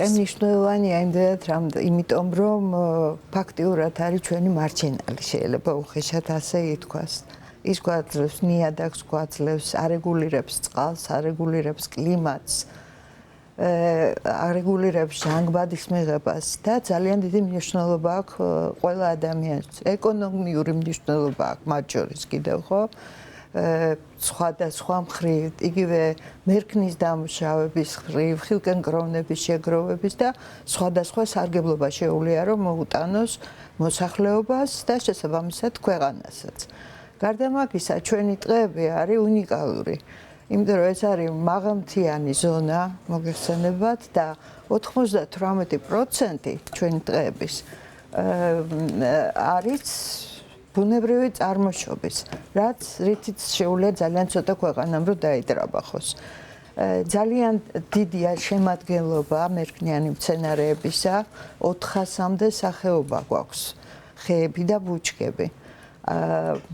მნიშვნელოვანია იმიტომ რომ ფაქტიურად არის ჩვენი მარჯინალი შეიძლება უხეშად ასე ითქვას. ის გვაძლევს ნიადაგს, გვაძლევს არეგულირებს წყალს, არეგულირებს კლიმატს, არეგულირებს ჟანგბადის მიღებას და ძალიან დიდი მნიშვნელობა აქვს ყველა ადამიანს. ეკონომიური მნიშვნელობა აქვს მათ შორის კიდევ ხო? სხვადასხვა მხრივ, იგივე მერქნის დამუშავების მხრივ, ხილკენკროვნების შეგროვების და სხვადასხვა სარგებლობა შეუძლია რომ მოუტანოს მოსახლეობას და შესაბამისად ქვეყანასაც. გარდა მაგისა, ჩვენი ტყეები არის უნიკალური. იმიტომ რომ ეს არის მაღალმთიანი ზონა, მოგეხსენებათ და 98% ჩვენი ტყეების არის ბუნებრივი წარმოშობის, რითიც შეუძლია ძალიან ცოტა ქვეყანამ რომ დაიდრაბახოს. ძალიან დიდია შემადგენლობა მერქნიანი მცენარეებისა, 400-მდე სახეობა გვაქვს, ხეები და ბუჩქები.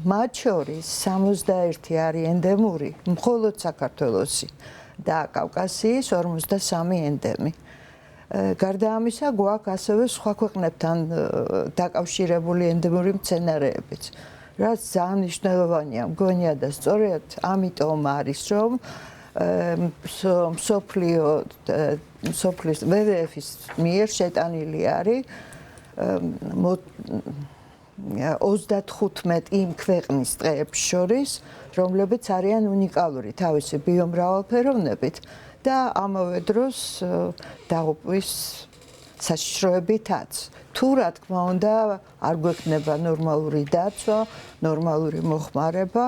მათ შორის 61 არის ენდემური, მხოლოდ საქართველოსი და კავკასიის 53 ენდემი. გარდა ამისა, გვაქვს ასევე სხვა ქვეყნებთან დაკავშირებული ენდემური მცენარეებიც, რაც ძალიან მნიშვნელოვანია, მგონია და სწორედ ამიტომ არის, რომ მსოფლიოს WWF-ის მიერ შეტანილი არის 35 იმ ქვეყნის ტყეებს შორის, რომლებიც არიან უნიკალური თავისი ბიომრავალფეროვნებით და ამავე დროს დაღუპვის საშიშროებითაც. თუ რა თქმა უნდა, არ გვექნება ნორმალური დაცვა, ნორმალური მოხმარება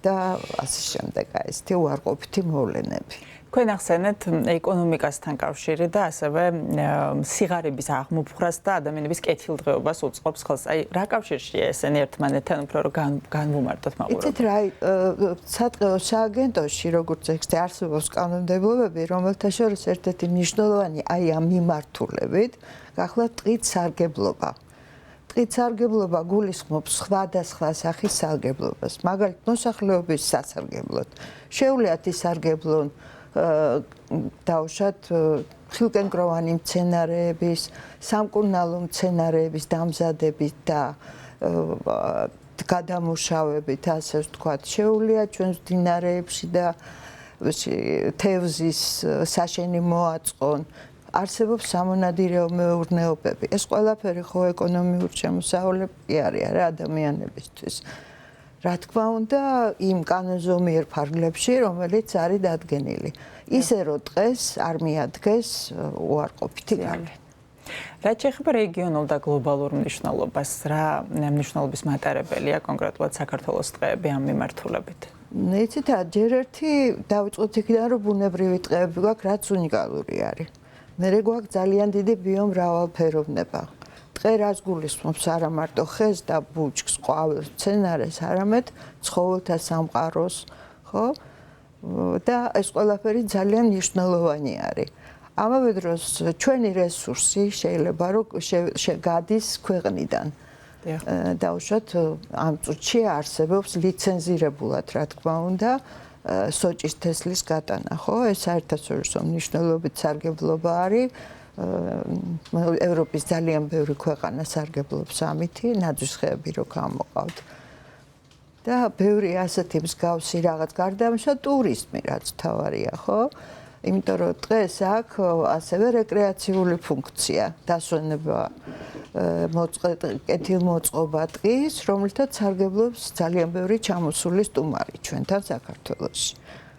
და ასე შემდეგ, ესეთი უარყოფითი მოვლენები. თქვენ ახსენეთ ეკონომიკასთან კავშირი და ასევე სიღარიბის აღმოფხვრას და ადამიანების კეთილდღეობას უწყობს ხელს. აი, რა კავშირშია ესენი ერთმანეთთან უფრო რომ განვუმარტოთ მაყურებელს? იცით რა, სატყეო სააგენტოში, როგორც ეგრე არსებობს კანონმდებლობები, რომელთა შორის ერთ-ერთი მნიშვნელოვანი აი ამ მიმართულებით, გახლავთ ტყით სარგებლობა. ტყით სარგებლობა გულისხმობს სხვადასხვა სახის სარგებლობას, მაგალითად მოსახლეობის სასარგებლოდ. შეუძლიათ ისარგებლონ დავუშვათ ხილკენკროვანი მცენარეების, სამკურნალო მცენარეების დამზადებით და გადამუშავებით, ასე ვთქვათ, შეუძლია ჩვენს მდინარეებში და თევზის საშენი მოაწყონ. არსებობს სამონადირეო მეურნეობები. ეს ყველაფერი ხო ეკონომიური შემოსავლები არის რა ადამიანებისთვის. რა თქმა უნდა, იმ კანონზომიერ ფარგლებში, რომელიც არის დადგენილი. ისე რომ დღეს არ მიადგეს უარყოფითი გავლენა. რაც შეეხება რეგიონულ და გლობალურ მნიშვნელობას, რა მნიშვნელობის მატარებელია კონკრეტულად საქართველოს ტყეები ამ მიმართულებით? იცით, ჯერ ერთი დავიწყოთ იქიდან, რომ ბუნებრივი ტყეები გვაქვს, რაც უნიკალური არის. მერე გვაქვს ძალიან დიდი ბიომრავალფეროვნება. ტყე რას გულისხმობს არა მარტო ხეს და ბუჩქს, ყვავილს, მცენარეს, არამედ ცხოველთა სამყაროს, ხო? და ეს ყველაფერი ძალიან მნიშვნელოვანი არის. ამავე დროს ჩვენი რესურსი შეიძლება რომ გადის ქვეყნიდან. დავუშვათ ამ წუთში არსებობს ლიცენზირებულად, რა თქმა უნდა, სოჭის თესლის გატანა, ხო? ეს საერთაშორისო მნიშვნელობით სარგებლობა არის. ევროპის ძალიან ბევრი ქვეყანა სარგებლობს ამითი, ნაძვის ხეები რო გამოყავთ. და ბევრი ასეთი მსგავსი რაღაც გარდა ამისა ტურიზმი რაც თავარია, ხო? იმიტომ რომ დღეს აქვს ასევე რეკრეაციული ფუნქცია, დასვენება კეთილმოწყობა ტყის, რომელთაც სარგებლობს ძალიან ბევრი ჩამოსული სტუმარი ჩვენთან საქართველოში.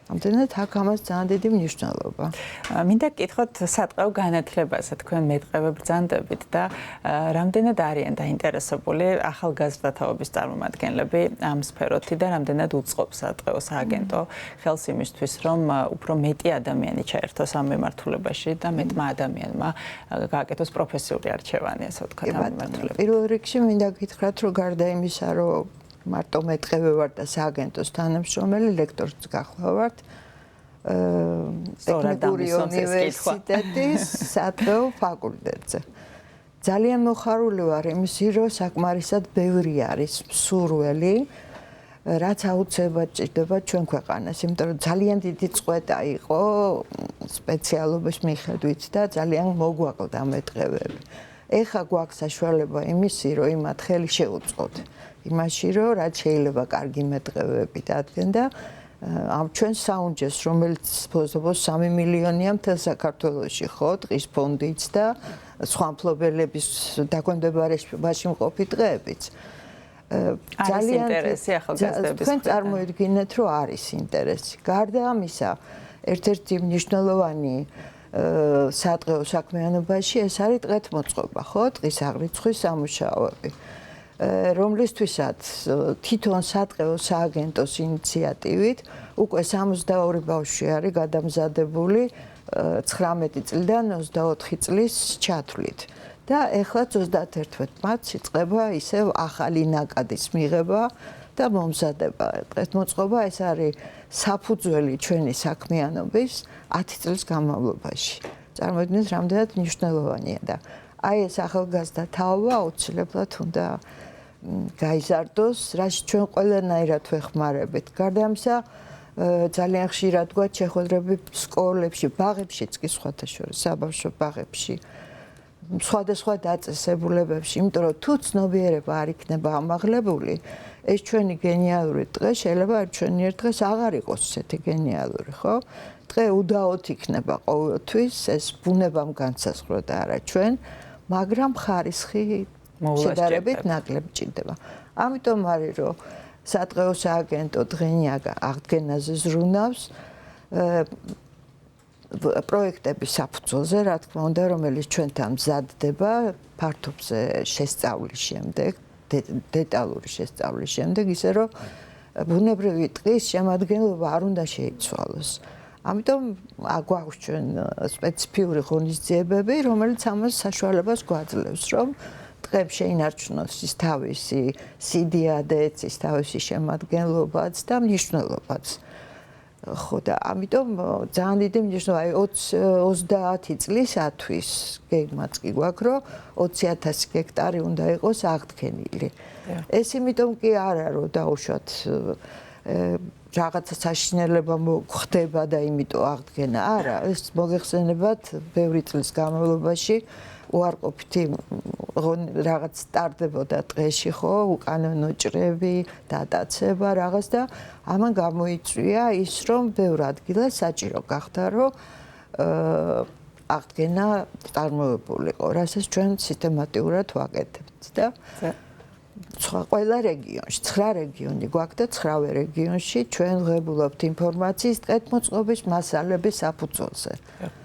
ამდენად აქ ამას ძალიან დიდი მნიშვნელობა. მინდა გკითხოთ სატყეო განათლებაზე თქვენ მეტყევე ბრძანდებით და რამდენად არიან დაინტერესებული ახალგაზრდათაობის წარმომადგენლები ამ სფეროთი და რამდენად უწყობს სატყეო სააგენტო ხელს იმისთვის, რომ უფრო მეტი ადამიანი ჩაერთოს ამ მიმართულებაში და მეტმა ადამიანმა გააკეთოს პროფესიული არჩევანი, ასე ვთქვათ, ამ მიმართულებაში. პირველ რიგში მინდა გითხრათ, რომ გარდა იმისა, რომ მარტო მეტყევე ვარ და სააგენტოს თანამშრომელი, ლექტორიც გახლავართ. ტექნიკური უნივერსიტეტის სატყეო ფაკულტეტზე. ძალიან მოხარული ვარ იმის, რომ საკმარისად ბევრი არის მსურველი რაც აუცილებლად ჭირდება ჩვენ ქვეყანას, იმიტომ რომ ძალიან დიდი წყვეტა იყო სპეციალობის მიხედვით და ძალიან მოგვაკლდა მეტყევები. ეხა გვაქვს საშუალება იმისი, რომ იმათ ხელი შეუწყოთ. იმაში, რომ რაც შეიძლება კარგი მეტყევები დადგენ და ამ ჩვენ საუნჯეს, რომელიც ბოლოს 3 მილიონია მთელ საქართველოში, ხო, ტყის ფონდიც და სხვა მფლობელების დაქვემდებარებაში მყოფი ტყეებიც. ძალიან ინტერესი ახალგაზრდების. თქვენ წარმოიდგინეთ, რომ არის ინტერესი. გარდა ამისა, ერთ-ერთი მნიშვნელოვანი სატყეო საქმიანობაში ეს არის ტყეთმოწყობა, ხო, ტყის აღრიცხვის სამუშაოები. რომლისთვისაც თვითონ სატყეო სააგენტოს ინიციატივით უკვე 62 ბავშვი არის გადამზადებული 19 წლიდან 24 წლის ჩათვლით. და ეხლა 31 მარტს იწყება ისევ ახალი ნაკადის მიღება და მომზადება. ტყეთმოწყობა ეს არის საფუძველი ჩვენი საქმიანობის 10 წლის განმავლობაში. წარმოიდგინეთ, რამდენად მნიშვნელოვანია და აი ეს ახალგაზრდა თაობა აუცილებლად უნდა გაიზარდოს, რაც ჩვენ ყველანაირად ვეხმარებით. გარდა ამისა, ძალიან ხშირად გვაქვს შეხვედრები სკოლებში, ბაღებშიც კი სხვათა შორის, საბავშვო ბაღებში. სხვადასხვა დაწესებულებებში, იმიტომ რომ თუ ცნობიერება არ იქნება ამაღლებული, ეს ჩვენი გენიალური დღე შეიძლება ჩვენი ერთ დღეს აღარ იყოს ესეთი გენიალური, ხო? დღე უდაოდ იქნება ყოველთვის, ეს ბუნებამ განსაზღვრა და არა ჩვენ, მაგრამ ხარისხი შედარებით ნაკლები ჭირდება. ამიტომ არის რომ სატყეო სააგენტო დღენია აღდგენაზე ზრუნავს პროექტების საფუძველზე, რა თქმა უნდა, რომელიც ჩვენთან მზადდება ფართობზე შესწავლის შემდეგ, დეტალური შესწავლის შემდეგ, ისე რომ ბუნებრივი ტყის შემადგენლობა არ უნდა შეიცვალოს. ამიტომ გვაქვს ჩვენ სპეციფიური ღონისძიებები, რომელიც ამას საშუალებას გვაძლევს, რომ ტყებს შეინარჩუნოს ის თავისი სიდიადეც, ის თავისი შემადგენლობაც და მნიშვნელობაც. ხო და ამიტომ ძალიან დიდი მნიშვნელობა, 30 წლისათვის გეგმაც კი გვაქვს, რომ 20,000 ჰექტარი უნდა იყოს აღდგენილი. ეს იმიტომ კი არა, რომ დაუშვათ რაღაცა საშინელება ხდება და იმიტომ აღდგენა. არა, ეს მოგეხსენებათ ბევრი წლის განმავლობაში უარყოფითი რაღაც სტარდებოდა ტყეში, ხო, უკანონო ჭრები, დატაცება, რაღაც და ამან გამოიწვია ის, რომ ბევრ ადგილას საჭირო გახდა, რომ აღდგენა წარმოებულიყო, რასაც ჩვენ სისტემატურად ვაკეთებთ და ყველა რეგიონში, 9 რეგიონი გვაქვს და 9 რეგიონში ჩვენ ვღებულობთ ინფორმაციის ტყეთმოწყობის მასალების საფუძველზე.